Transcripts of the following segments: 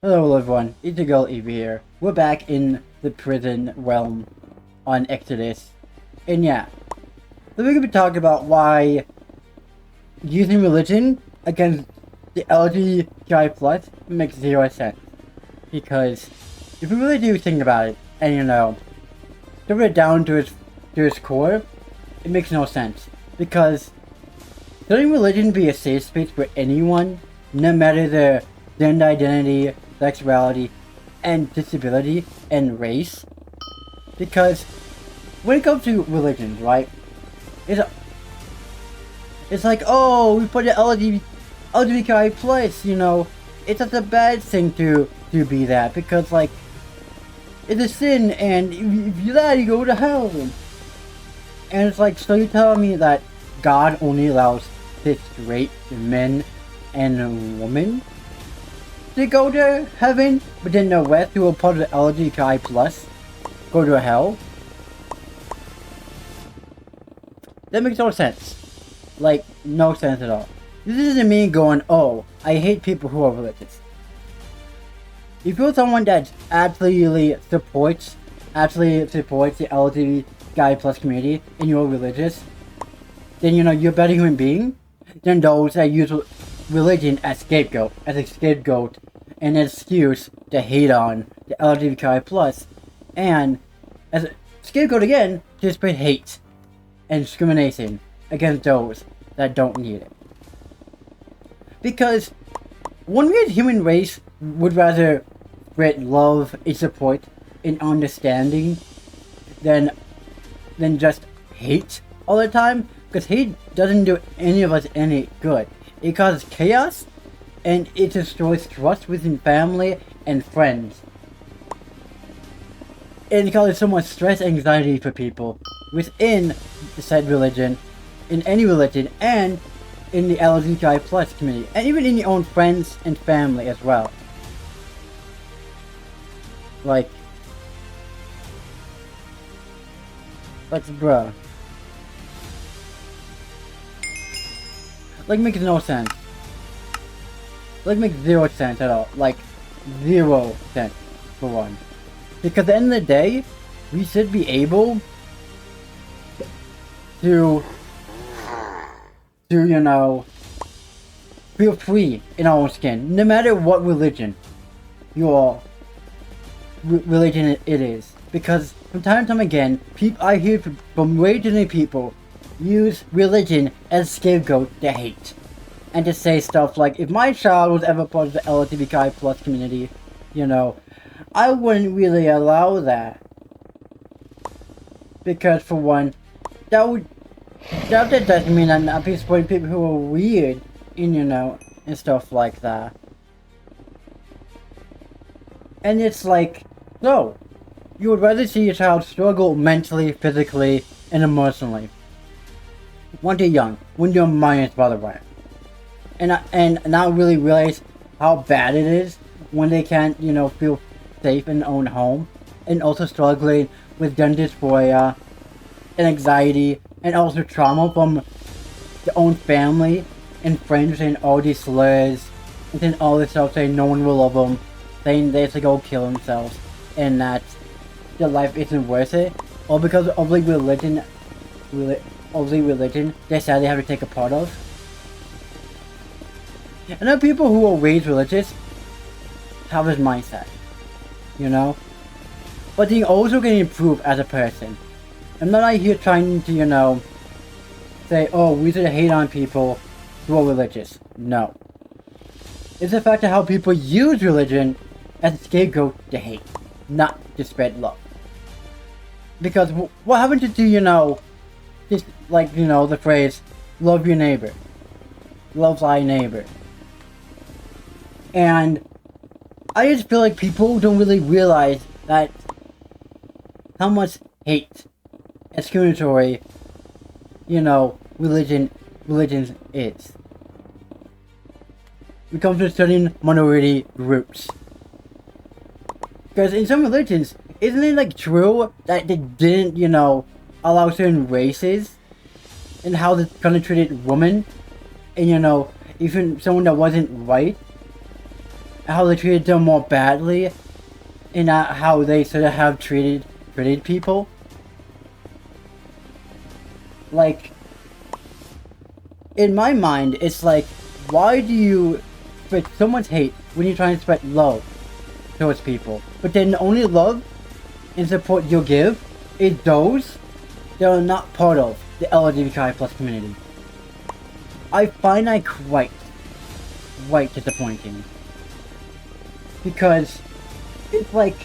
Hello everyone, it's your girl Evie here. We're back in the prison realm on Exodus. And yeah, so we're going to be talking about why using religion against the LGBTQI plus makes zero sense. Because if you really do think about it, and strip it down to its core, it makes no sense. Because shouldn't religion be a safe space for anyone, no matter their gender identity, sexuality, and disability, and race? Because when it comes to religions, right, it's like, oh, we put the LGBTQI plus, it's such a bad thing to be that, because, like, it's a sin, and if you're that, you go to hell. And it's like, so you're telling me that God only allows cis straight men and women to go to heaven, but then the rest who are part of the LGBTQI plus go to hell? That makes no sense. Like, no sense at all. This isn't me going, oh, I hate people who are religious. If you're someone that absolutely supports the LGBTQI plus community and you're religious, then you're a better human being than those that use religion as scapegoat, and an excuse to hate on the LGBTQI plus, and as a scapegoat again to spread hate and discrimination against those that don't need it. Because when we as human race would rather spread love and support and understanding than just hate all the time, because hate doesn't do any of us any good. It causes chaos, and it destroys trust within family and friends. And it causes so much stress and anxiety for people within the said religion, in any religion, and in the LGBTQI plus community, and even in your own friends and family as well. Like bruh. Like, makes no sense. Like, makes zero sense at all. Like, 0 sense, for one. Because at the end of the day, we should be able to feel free in our own skin, no matter what religion religion it is. Because from time to time again, I hear from way too many people use religion as a scapegoat to hate. And to say stuff like, if my child was ever part of the LGBTQI plus community, I wouldn't really allow that. Because for one, that doesn't mean I'm not supporting people who are weird and stuff like that. And it's like, no, you would rather see your child struggle mentally, physically, and emotionally when they're young, when their mind is about to run, and not really realize how bad it is when they can't, feel safe in their own home, and also struggling with gender dysphoria and anxiety, and also trauma from their own family and friends saying all these slurs, and then all this stuff saying no one will love them, saying they have to go kill themselves, and that their life isn't worth it, all because of the religion they sadly have to take a part of. And there are people who are raised religious have this mindset, but they also can improve as a person. I'm not out here trying to, say, oh, we should hate on people who are religious. No. It's the fact of how people use religion as a scapegoat to hate, not to spread love. Because what happened to just like, the phrase, love your neighbor, love thy neighbor. And I just feel like people don't really realize that how much hate, discriminatory, religion is. When it comes to certain minority groups. Because in some religions, isn't it like true that they didn't, allow certain races and how they kind of treated women, and even someone that wasn't white how they treated them more badly, and not how they sort of have treated people. Like, in my mind, it's like, why do you spread so much hate when you're trying to spread love towards people? But then the only love and support you'll give is those that are not part of the LGBTQIA plus community. I find that quite disappointing. Because it's like,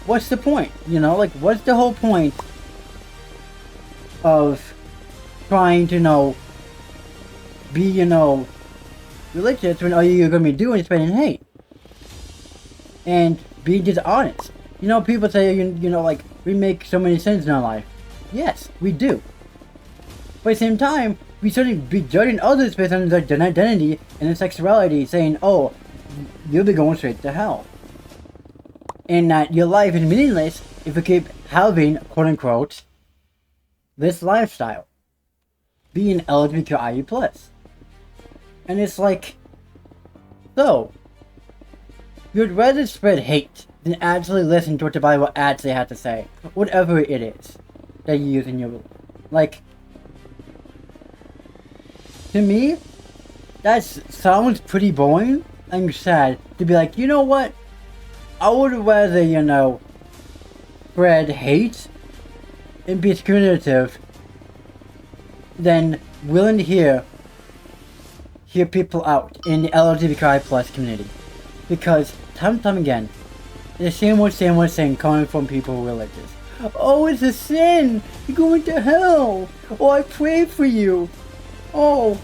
what's the point? You know, like, what's the whole point of trying to, be, religious when all you're gonna be doing is spreading hate? And being dishonest. People say, like, we make so many sins in our life. Yes, we do. But at the same time, we shouldn't be judging others based on their identity and their sexuality, saying, oh, you'll be going straight to hell. And that your life is meaningless if you keep having, quote-unquote, this lifestyle. Being LGBTQIA+. And it's like, so, you'd rather spread hate than actually listen to what the Bible actually has to say. Whatever it is that you use in your religion. Like, to me, that sounds pretty boring and sad to be like, you know what? I would rather, spread hate and be discriminative than willing to hear people out in the LGBTQI plus community. Because time and time again, the same old thing coming from people who are religious. Oh, it's a sin! You're going to hell! Oh, I pray for you! Oh!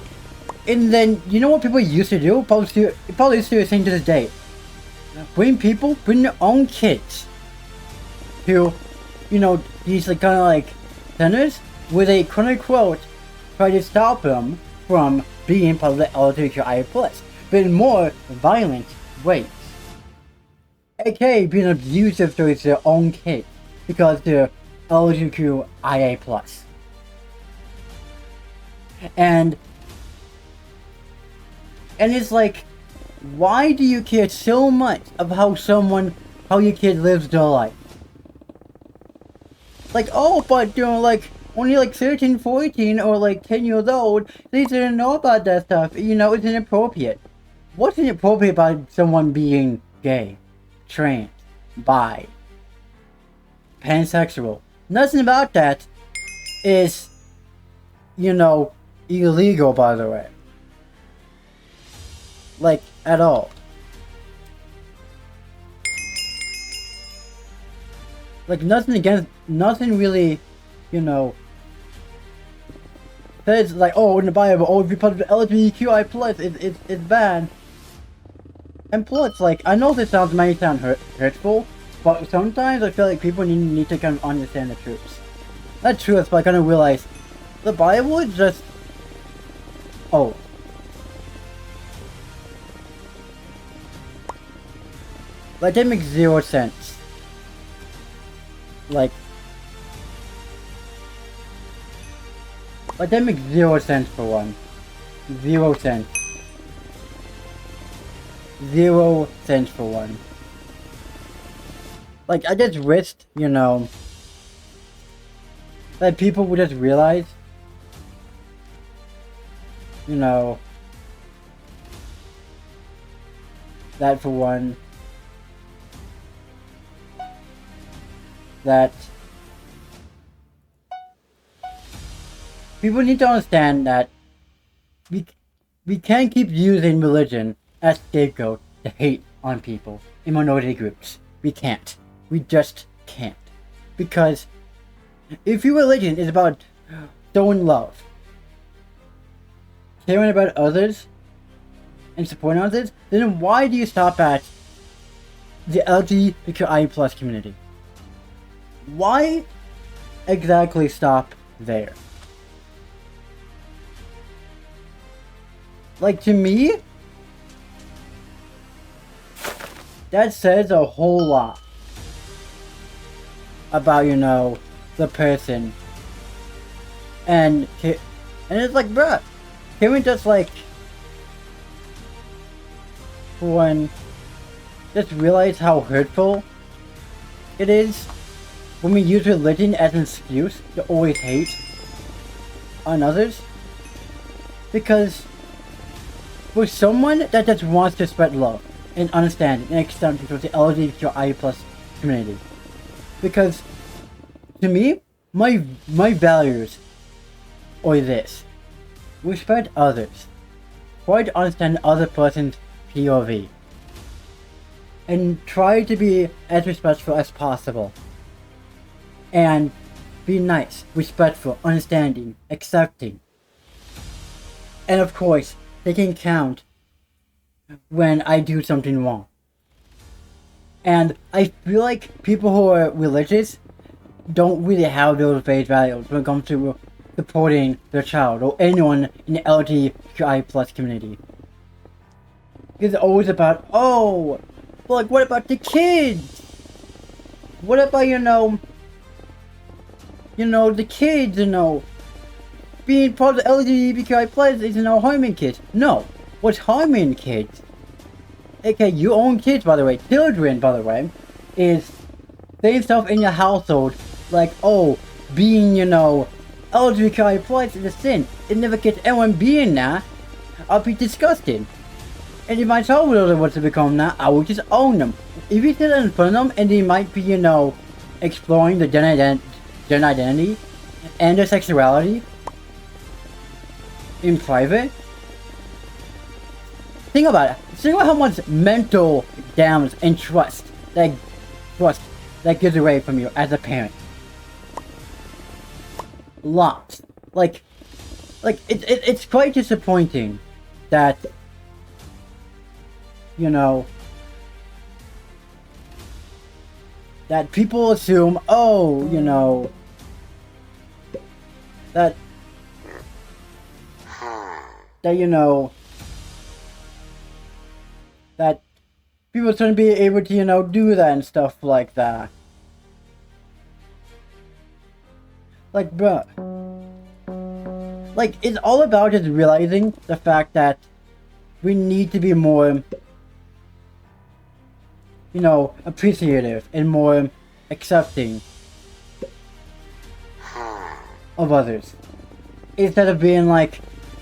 And then, you know what people used to do? Probably still a thing to this day. Bring their own kids to, these like, kind of like centers where they quote-unquote try to stop them from being part of the LGBTQIA+, but in more violent ways. AKA being abusive towards their own kids because they're LGBTQIA+. And it's like, why do you care so much of how your kid lives their life? Like, oh, but they're like, only like 13, 14, or like 10 years old, they didn't know about that stuff. It's inappropriate. What's inappropriate about someone being gay, trans, bi, pansexual? Nothing about that is, illegal, by the way. Like, at all. Like, nothing really, says like, oh, in the Bible, oh, if you're part of the LGBTQI plus, it's bad. And plus, like, I know this might sound hurtful, but sometimes I feel like people need to kind of understand the truth. Not truth, but I kind of realize the Bible is just, oh. Like, that makes zero sense. Like, that makes 0 cents for one. 0 cents. 0 cents for one. Like, I just wished, that people would just realize, that for one, that people need to understand that we can't keep using religion as scapegoat to hate on people in minority groups. We can't. We just can't. Because if your religion is about showing love, caring about others, and supporting others, then why do you stop at the LGBTQIA plus community? Why exactly stop there? Like, to me, that says a whole lot about, the person. And it's like, bruh, can we just, like, for one, just realize how hurtful it is when we use religion as an excuse to always hate on others. Because for someone that just wants to spread love and understanding and acceptance towards the LGBTQIA plus community. Because to me, my values are this: respect others, try to understand other person's POV, and try to be as respectful as possible. And be nice, respectful, understanding, accepting. And of course, taking account when I do something wrong. And I feel like people who are religious don't really have those base values when it comes to supporting their child or anyone in the LGBTQI plus community. It's always about, oh, like what about the kids? What about, the kids, being part of the LGBTQI plus is, harming kids. No, what's harming kids, aka your own kids, by the way, children, by the way, is saying stuff in your household like, oh, being, LGBTQI plus is a sin. It never gets anyone being that. I'll be disgusted. And if my child was to become that, I would just own them. If you sit in front of them and they might be, exploring the gender identity and their sexuality in private, think about it. Think about how much mental damage and trust that gives away from you as a parent. Lots. Like it's quite disappointing that, that people assume, oh, that that people shouldn't be able to, do that and stuff like that. Like, bruh. Like, it's all about just realizing the fact that we need to be more, appreciative and more accepting of others. Instead of being like,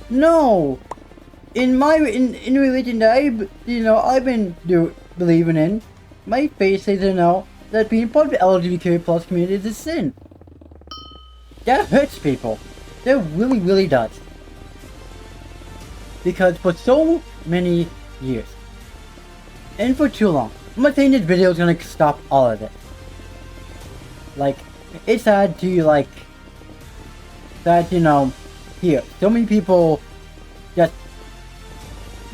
no, in religion that I've been believing in, my faith says, that being part of the LGBTQ plus community is a sin. That hurts people. That really, really does. Because for so many years, and for too long, I'm not saying this video is gonna stop all of it. Like, it's sad to, that, here, so many people just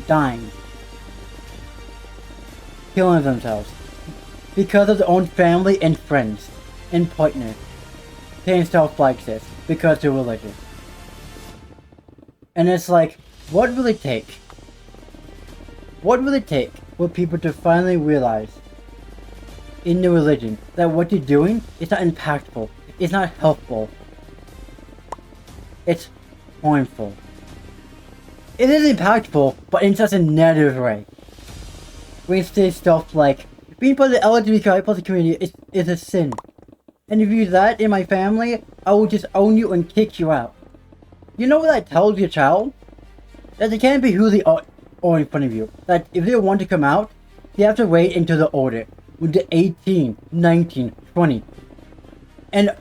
dying, killing themselves, because of their own family and friends, and partner, saying stuff like this, because they're religious. And it's like, what will it take? What will it take for people to finally realize in their religion that what you're doing is not impactful, it's not helpful, it's harmful. It is impactful, but in such a negative way. We say stuff like, being part of the LGBTQI plus community is a sin. And if you do that in my family, I will just own you and kick you out. You know what that tells your child? That they can't be who they are in front of you. That if they want to come out, they have to wait until they're older. When they're 18, 19, 20. And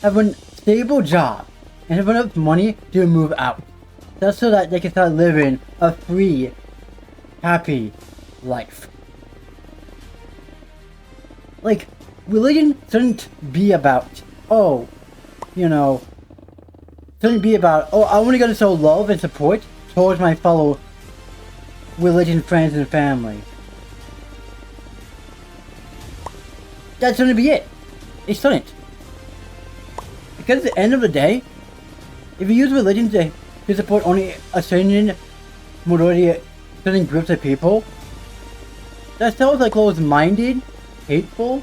have a stable job. And have enough money to move out. That's so that they can start living a free, happy life. Like, religion shouldn't be about, shouldn't be about, I want to go to show love and support towards my fellow religion friends and family. That shouldn't be it. It shouldn't. Because at the end of the day, if you use religion to support only a certain minority, certain groups of people, that sounds like closed-minded, hateful.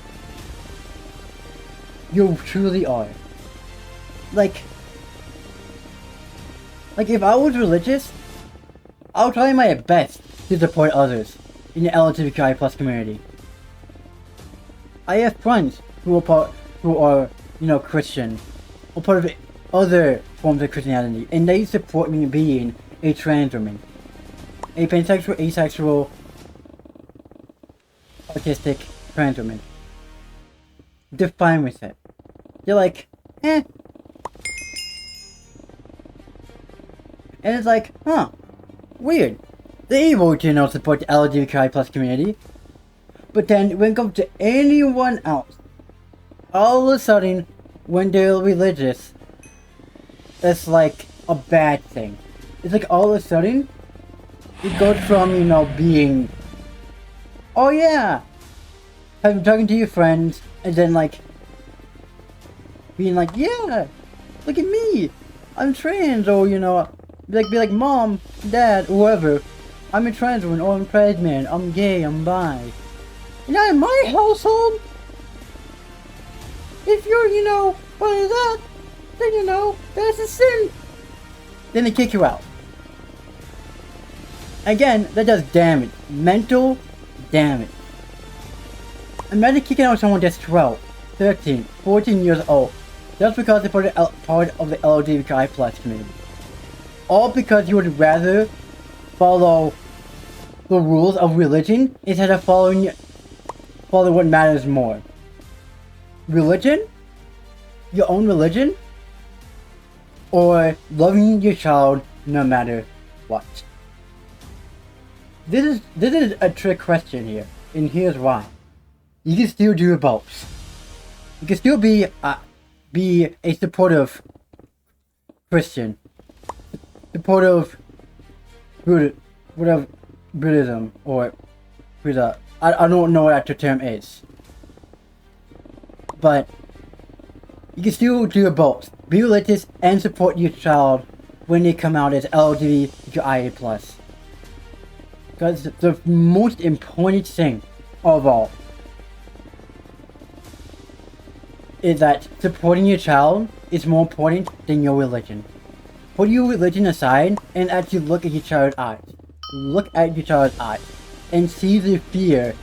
You truly are. Like if I was religious, I'll try my best to support others, in the LGBTQIA plus community. I have friends who are Christian, or part of other forms of Christianity, and they support me being a trans woman, a pansexual, asexual, autistic trans woman. They're fine with it. They're like, eh. And it's like, huh, weird. They're able to support the LGBTQI plus community. But then when it comes to anyone else, all of a sudden, when they're religious, it's like a bad thing. It's like all of a sudden, it goes from, being, oh yeah, having talking to your friends, and then like, being like, yeah, look at me, I'm trans, or be like, mom, dad, whoever, I'm a trans woman, or I'm a trans man, I'm gay, I'm bi. Now in my household, if you're, part of that, then that's a sin. Then they kick you out. Again, that does damage. Mental damage. Imagine kicking out someone that's 12, 13, 14 years old. Just because they're part of the LGBTQI plus community. All because you would rather follow the rules of religion instead of follow what matters more. Religion? Your own religion? Or loving your child no matter what? This is a trick question here, and here's why. You can still do both. You can still be a supportive Christian, supportive Buddhism, or Buddha. I don't know what that term is. But you can still do both. Be religious and support your child when they come out as LGBTQIA+. Because the most important thing of all is that supporting your child is more important than your religion. Put your religion aside and actually look at your child's eyes. Look at your child's eyes and see the fear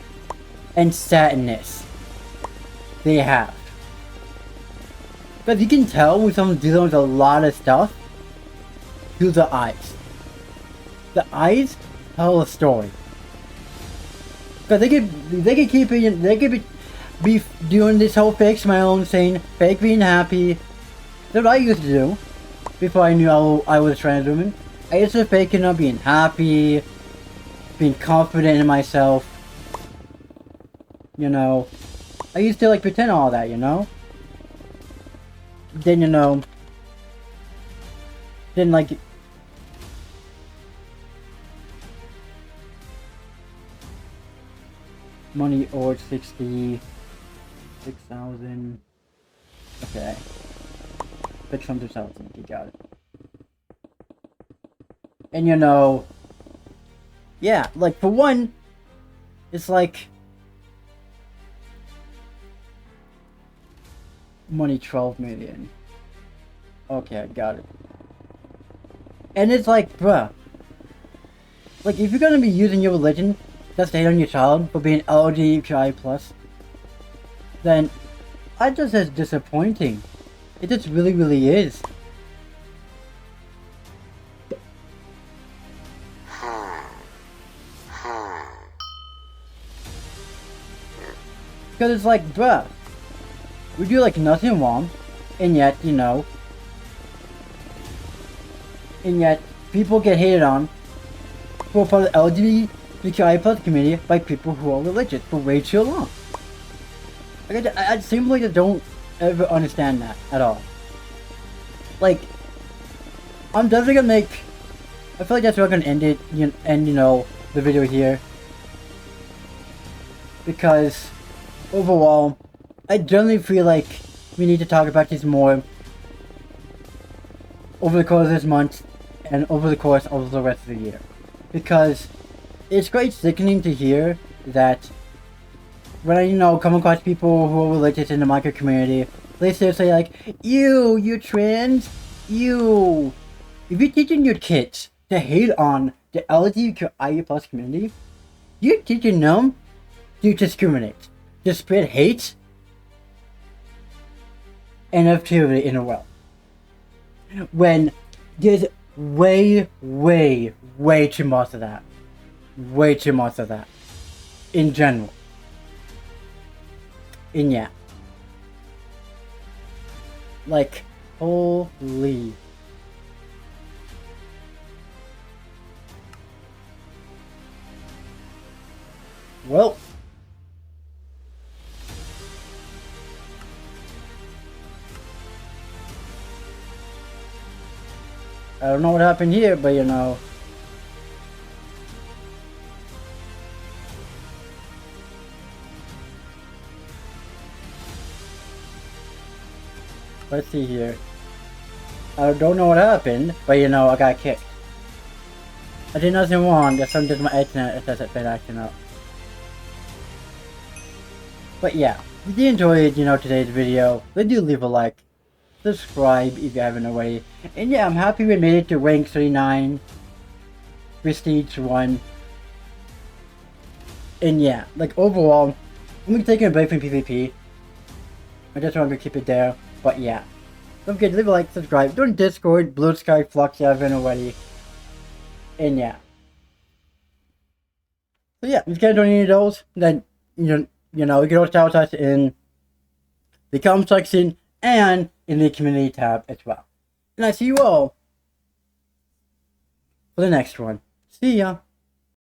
and sadness they have. Because you can tell when someone's dealing with a lot of stuff through the eyes. The eyes tell a story. Because they could be doing this whole fake smile and saying fake being happy. That's what I used to do before I knew I was a trans woman. I used to fake being happy, being confident in myself. I used to pretend all that, Then money owed 66,000. Okay. 600,000, you got it. And yeah, for one, it's money 12 million. Okay, I got it. And it's bruh. If you're gonna be using your religion to hate on your child for being LGBTQI+, then I just as disappointing. It just really, really is. Because it's bruh, we do nothing wrong, and yet, and yet people get hated on who are part of the LGBTQI+ community by people who are religious for way too long. I simply just don't ever understand that at all. I'm definitely gonna make. I feel that's where I'm gonna end it, end the video here, because overall, I generally feel like we need to talk about this more over the course of this month and over the course of the rest of the year, because it's quite sickening to hear that when I come across people who are religious in the micro community, they say you're trans, you. If you're teaching your kids to hate on the LGBTQIA+ community, You're teaching them to discriminate, to spread hate and negativity in the world. When there's way too much of that. Way too much of that. In general. And yeah. Like, holy. Well. I don't know what happened here, but you know. Let's see here. I don't know what happened, but you know, I got kicked. I did nothing wrong, just something my internet has been acting up. But yeah, if you enjoyed, you know, today's video, then do leave a like. Subscribe if you haven't already. And yeah, I'm happy we made it to rank 39. Prestige 1. And yeah, like overall, I'm gonna be taking a break from PvP. I just want to keep it there. But yeah. Don't forget to leave a like, subscribe, join Discord, Blue Sky Flux if you haven't already. And yeah. So yeah, if you can't do any of those, then you know, you can always tell us in the comment section and in the community tab as well. And I see you all for the next one. See ya!